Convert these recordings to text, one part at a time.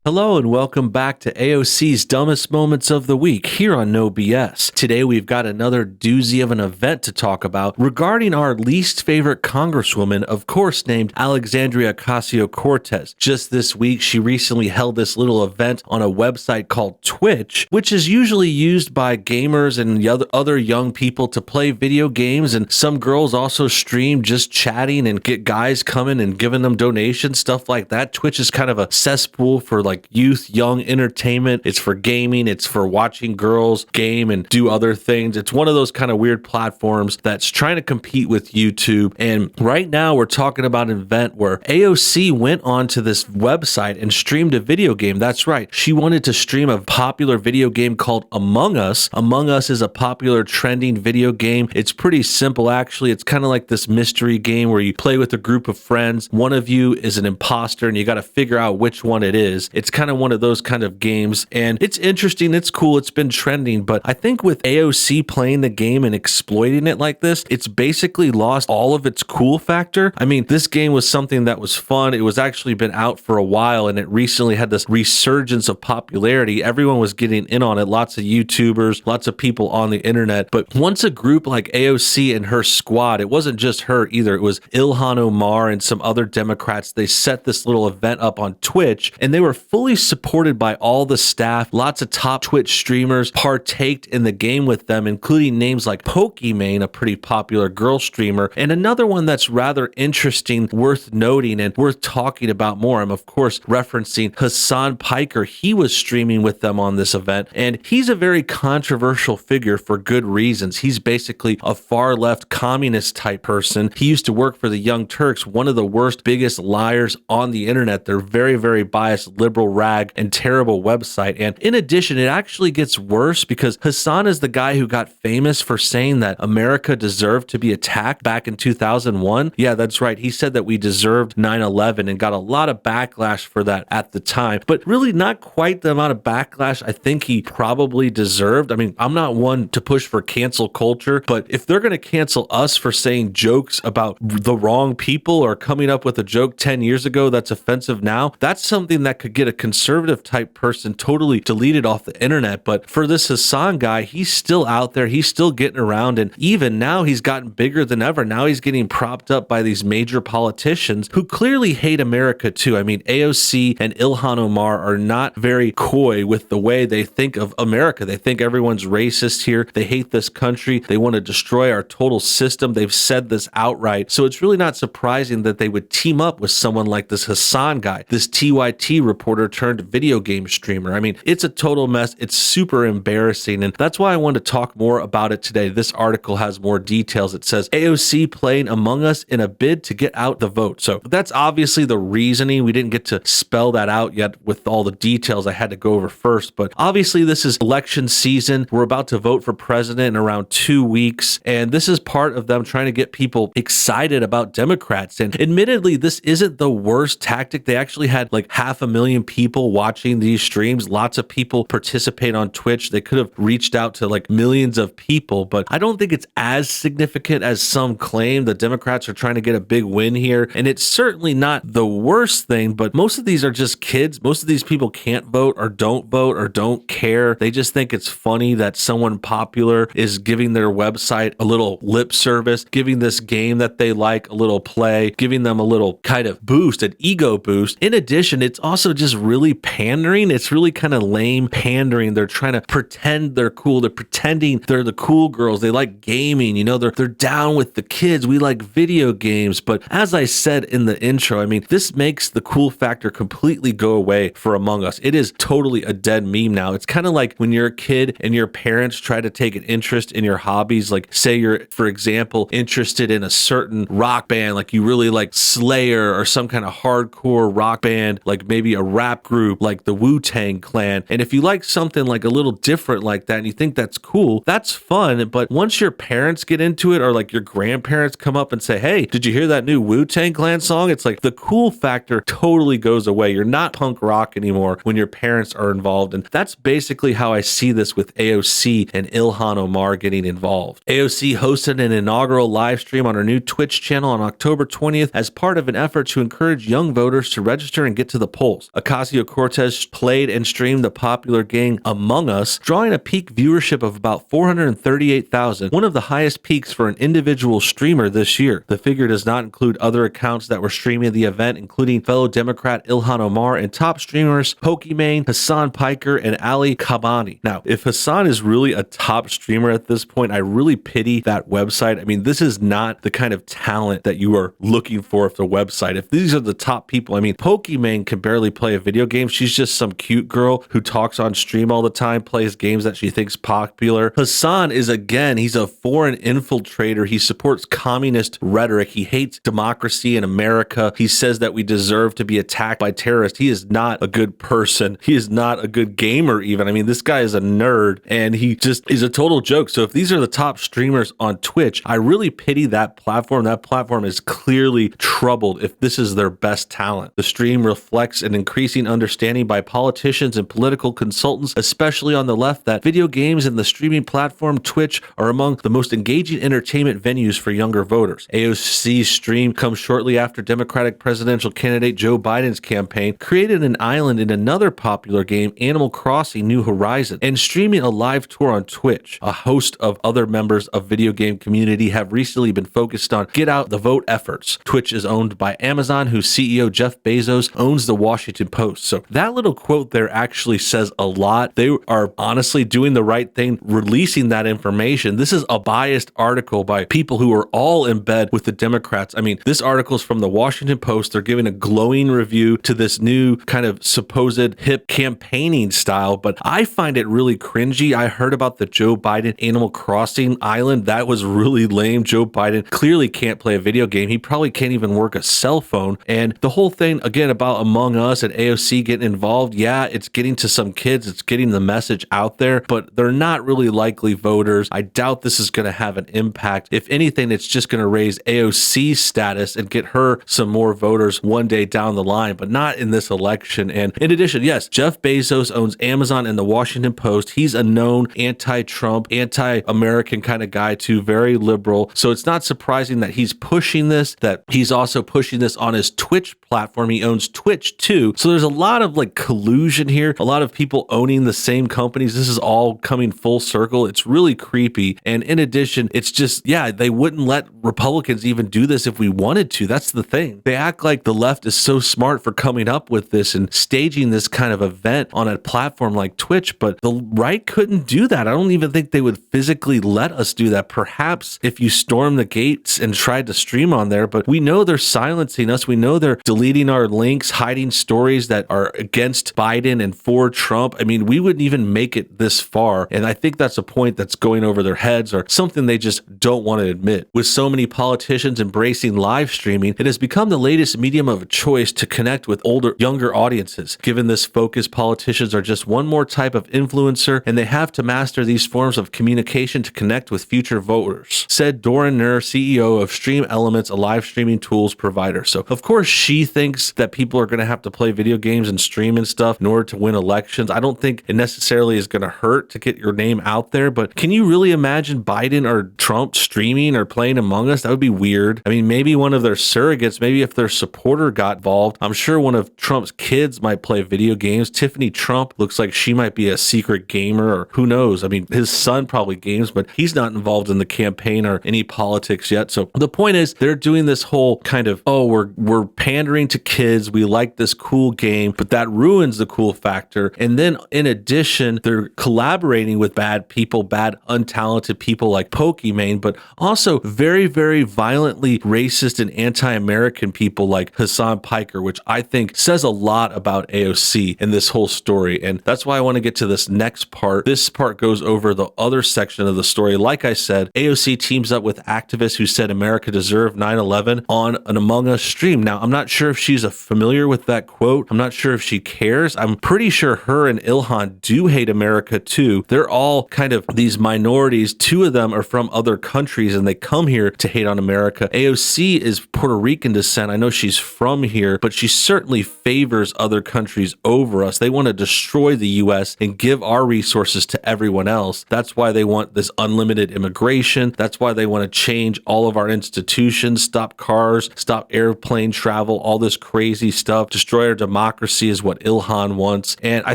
Hello and welcome back to AOC's Dumbest Moments of the Week here on NoBS. Today we've got another doozy of an event to talk about regarding our least favorite congresswoman, of course named Alexandria Ocasio-Cortez. Just this week she recently held this little event on a website called Twitch, which is usually used by gamers and other young people to play video games, and some girls also stream just chatting and get guys coming and giving them donations, stuff like that. Twitch is kind of a cesspool for like youth, young entertainment. It's for gaming. It's for watching girls game and do other things. It's one of those kind of weird platforms that's trying to compete with YouTube. And right now we're talking about an event where AOC went onto this website and streamed a video game. That's right. She wanted to stream a popular video game called Among Us. Among Us is a popular trending video game. It's pretty simple, actually. It's kind of like this mystery game where you play with a group of friends. One of you is an imposter and you got to figure out which one it is. It's kind of one of those kind of games, and it's interesting, it's cool, it's been trending, but I think with AOC playing the game and exploiting it like this, it's basically lost all of its cool factor. I mean, this game was something that was fun. It was actually been out for a while, and it recently had this resurgence of popularity. Everyone was getting in on it, lots of YouTubers, lots of people on the internet, but once a group like AOC and her squad, it wasn't just her either, it was Ilhan Omar and some other Democrats, they set this little event up on Twitch, and they were fully supported by all the staff. Lots of top Twitch streamers partaked in the game with them, including names like Pokimane, a pretty popular girl streamer, and another one that's rather interesting, worth noting and worth talking about more. I'm of course referencing Hassan Piker. He was streaming with them on this event, and he's a very controversial figure for good reasons. He's basically a far left communist type person. He used to work for the Young Turks, one of the worst, biggest liars on the internet. They're very, very biased, liberal rag and terrible website. And in addition, it actually gets worse because Hassan is the guy who got famous for saying that America deserved to be attacked back in 2001. Yeah, that's right. He said that we deserved 9/11 and got a lot of backlash for that at the time, but really not quite the amount of backlash I think he probably deserved. I mean, I'm not one to push for cancel culture, but if they're going to cancel us for saying jokes about the wrong people or coming up with a joke 10 years ago that's offensive now, that's something that could get a conservative type person totally deleted off the internet. But for this Hassan guy, he's still out there, he's still getting around, and even now he's gotten bigger than ever. Now he's getting propped up by these major politicians who clearly hate America too. I mean, AOC and Ilhan Omar are not very coy with the way they think of America. They think everyone's racist here. They hate this country. They want to destroy our total system. They've said this outright. So it's really not surprising that they would team up with someone like this Hassan guy, this TYT reporter turned video game streamer. I mean, it's a total mess. It's super embarrassing. And that's why I want to talk more about it today. This article has more details. It says AOC playing Among Us in a bid to get out the vote. So that's obviously the reasoning. We didn't get to spell that out yet with all the details I had to go over first. But obviously this is election season. We're about to vote for president in around 2 weeks. And this is part of them trying to get people excited about Democrats. And admittedly, this isn't the worst tactic. They actually had like 500,000 people watching these streams. Lots of people participate on Twitch. They could have reached out to like millions of people, but I don't think it's as significant as some claim. The Democrats are trying to get a big win here, and it's certainly not the worst thing, but most of these are just kids. Most of these people can't vote or don't care. They just think it's funny that someone popular is giving their website a little lip service, giving this game that they like a little play, giving them a little kind of boost, an ego boost. In addition, it's also just really pandering. It's really kind of lame pandering. They're trying to pretend they're cool. They're pretending they're the cool girls. They like gaming. You know, they're down with the kids. We like video games. But as I said in the intro, I mean, this makes the cool factor completely go away for Among Us. It is totally a dead meme now. It's kind of like when you're a kid and your parents try to take an interest in your hobbies. Like say you're, for example, interested in a certain rock band, like you really like Slayer or some kind of hardcore rock band, like maybe a rap group like the Wu-Tang Clan. And if you like something like a little different like that and you think that's cool, that's fun. But once your parents get into it or like your grandparents come up and say, hey, did you hear that new Wu-Tang Clan song? It's like the cool factor totally goes away. You're not punk rock anymore when your parents are involved. And that's basically how I see this with AOC and Ilhan Omar getting involved. AOC hosted an inaugural live stream on her new Twitch channel on October 20th as part of an effort to encourage young voters to register and get to the polls. Ocasio Cortez played and streamed the popular game Among Us, drawing a peak viewership of about 438,000, one of the highest peaks for an individual streamer this year. The figure does not include other accounts that were streaming the event, including fellow Democrat Ilhan Omar and top streamers Pokimane, Hassan Piker, and Ali Kabani. Now, if Hassan is really a top streamer at this point, I really pity that website. I mean, this is not the kind of talent that you are looking for the website. If these are the top people, I mean, Pokimane can barely play a video game. She's just some cute girl who talks on stream all the time, plays games that she thinks popular. Hassan is, again, he's a foreign infiltrator. He supports communist rhetoric. He hates democracy in America. He says that we deserve to be attacked by terrorists. He is not a good person. He is not a good gamer even. I mean, this guy is a nerd and he just is a total joke. So if these are the top streamers on Twitch, I really pity that platform. That platform is clearly troubled if this is their best talent. The stream reflects an increasing understanding by politicians and political consultants, especially on the left, that video games and the streaming platform Twitch are among the most engaging entertainment venues for younger voters. AOC's stream comes shortly after Democratic presidential candidate Joe Biden's campaign created an island in another popular game, Animal Crossing New Horizons, and streaming a live tour on Twitch. A host of other members of video game community have recently been focused on get out the vote efforts. Twitch is owned by Amazon, whose CEO Jeff Bezos owns the Washington Post. So that little quote there actually says a lot. They are honestly doing the right thing, releasing that information. This is a biased article by people who are all in bed with the Democrats. I mean, this article is from the Washington Post. They're giving a glowing review to this new kind of supposed hip campaigning style, but I find it really cringy. I heard about the Joe Biden Animal Crossing island. That was really lame. Joe Biden clearly can't play a video game. He probably can't even work a cell phone. And the whole thing, again, about Among Us and AOC getting involved, yeah, it's getting to some kids. It's getting the message out there, but they're not really likely voters. I doubt this is going to have an impact. If anything, it's just going to raise AOC's status and get her some more voters one day down the line, but not in this election. And in addition, yes, Jeff Bezos owns Amazon and the Washington Post. He's a known anti-Trump, anti-American kind of guy too, very liberal. So it's not surprising that he's pushing this, that he's also pushing this on his Twitch platform. He owns Twitch too. So there's a lot of like collusion here, a lot of people owning the same companies. This is all coming full circle. It's really creepy. And in addition, it's just, yeah, they wouldn't let Republicans even do this if we wanted to. That's the thing. They act like the left is so smart for coming up with this and staging this kind of event on a platform like Twitch, but the right couldn't do that. I don't even think they would physically let us do that. Perhaps if you storm the gates and tried to stream on there, but we know they're silencing us. We know they're deleting our links, hiding stories that are against Biden and for Trump. I mean, we wouldn't even make it this far. And I think that's a point that's going over their heads or something they just don't want to admit. With so many politicians embracing live streaming, it has become the latest medium of choice to connect with younger audiences. Given this focus, politicians are just one more type of influencer, and they have to master these forms of communication to connect with future voters, said Doran Nur, CEO of Stream Elements, a live streaming tools provider. So of course she thinks that people are going to have to play video games and stream and stuff in order to win elections. I don't think it necessarily is going to hurt to get your name out there, but can you really imagine Biden or Trump streaming or playing Among Us? That would be weird. I mean, maybe one of their surrogates, maybe if their supporter got involved, I'm sure one of Trump's kids might play video games. Tiffany Trump looks like she might be a secret gamer, or who knows? I mean, his son probably games, but he's not involved in the campaign or any politics yet. So the point is, they're doing this whole kind of, oh, we're pandering to kids. We like this cool game, but that ruins the cool factor. And then in addition, they're collaborating with bad people, bad, untalented people like Pokimane, but also very, very violently racist and anti-American people like Hassan Piker, which I think says a lot about AOC in this whole story. And that's why I want to get to this next part. This part goes over the other section of the story. Like I said, AOC teams up with activists who said America deserved 9/11 on an Among Us stream. Now, I'm not sure if she's familiar with that quote. I'm not sure if she cares. I'm pretty sure her and Ilhan do hate America too. They're all kind of these minorities. Two of them are from other countries and they come here to hate on America. AOC is Puerto Rican descent. I know she's from here, but she certainly favors other countries over us. They want to destroy the U.S. and give our resources to everyone else. That's why they want this unlimited immigration. That's why they want to change all of our institutions, stop cars, stop airplane travel, all this crazy stuff, destroy our democracy. democracy is what Ilhan wants. And I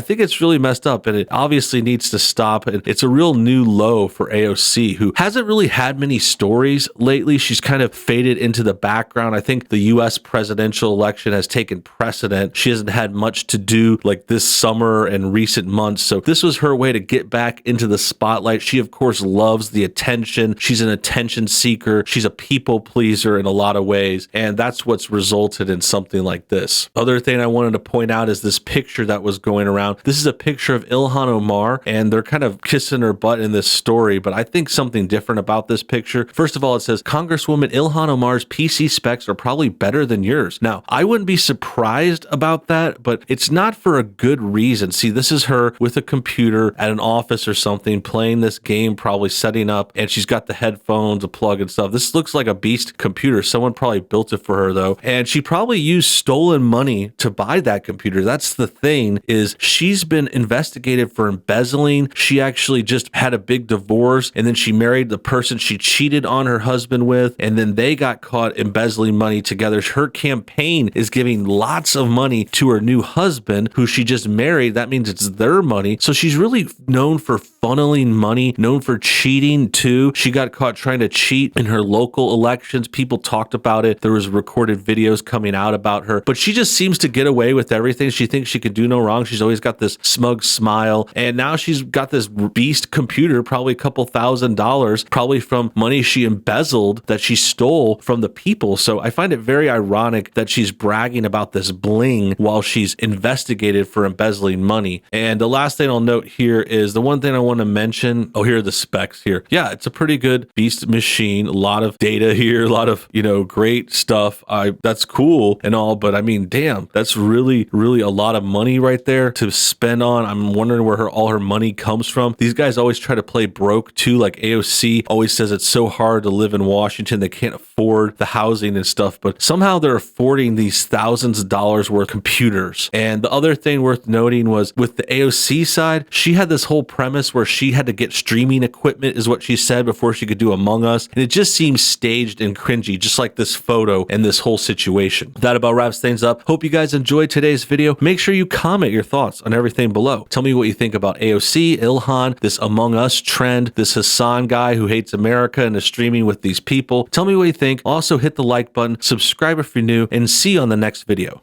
think it's really messed up, and it obviously needs to stop. And it's a real new low for AOC, who hasn't really had many stories lately. She's kind of faded into the background. I think the US presidential election has taken precedent. She hasn't had much to do like this summer and recent months. So this was her way to get back into the spotlight. She, of course, loves the attention. She's an attention seeker. She's a people pleaser in a lot of ways. And that's what's resulted in something like this. Other thing I wanted to point out is this picture that was going around. This is a picture of Ilhan Omar, and they're kind of kissing her butt in this story, but I think something different about this picture. First of all, it says, Congresswoman Ilhan Omar's PC specs are probably better than yours. Now, I wouldn't be surprised about that, but it's not for a good reason. See, this is her with a computer at an office or something, playing this game, probably setting up, and she's got the headphones, a plug and stuff. This looks like a beast computer. Someone probably built it for her though, and she probably used stolen money to buy that computer. That's the thing, is she's been investigated for embezzling. She actually just had a big divorce, and then she married the person she cheated on her husband with, and then they got caught embezzling money together. Her campaign is giving lots of money to her new husband, who she just married. That means it's their money. So she's really known for funneling money, known for cheating too. She got caught trying to cheat in her local elections. People talked about it. There was recorded videos coming out about her, but she just seems to get away with everything. She thinks she could do no wrong. She's always got this smug smile, and now she's got this beast computer, probably a couple $1,000s, probably from money she embezzled that she stole from the people. So I find it very ironic that she's bragging about this bling while she's investigated for embezzling money. And the last thing I'll note here is the one thing I want to mention. Oh, here are the specs here. Yeah, it's a pretty good beast machine. A lot of data here, a lot of, great stuff. That's cool and all, but I mean, damn, that's really, really a lot of money right there to spend on. I'm wondering where all her money comes from. These guys always try to play broke too. Like AOC always says it's so hard to live in Washington. They can't afford the housing and stuff, but somehow they're affording these thousands of dollars worth of computers. And the other thing worth noting was with the AOC side, she had this whole premise where she had to get streaming equipment, is what she said, before she could do Among Us. And it just seems staged and cringy, just like this photo and this whole situation. That about wraps things up. Hope you guys enjoyed today's video. Make sure you comment your thoughts on everything below. Tell me what you think about AOC, Ilhan, this Among Us trend, this Hassan guy who hates America and is streaming with these people. Tell me what you think. Also hit the like button, subscribe if you're new, and see you on the next video.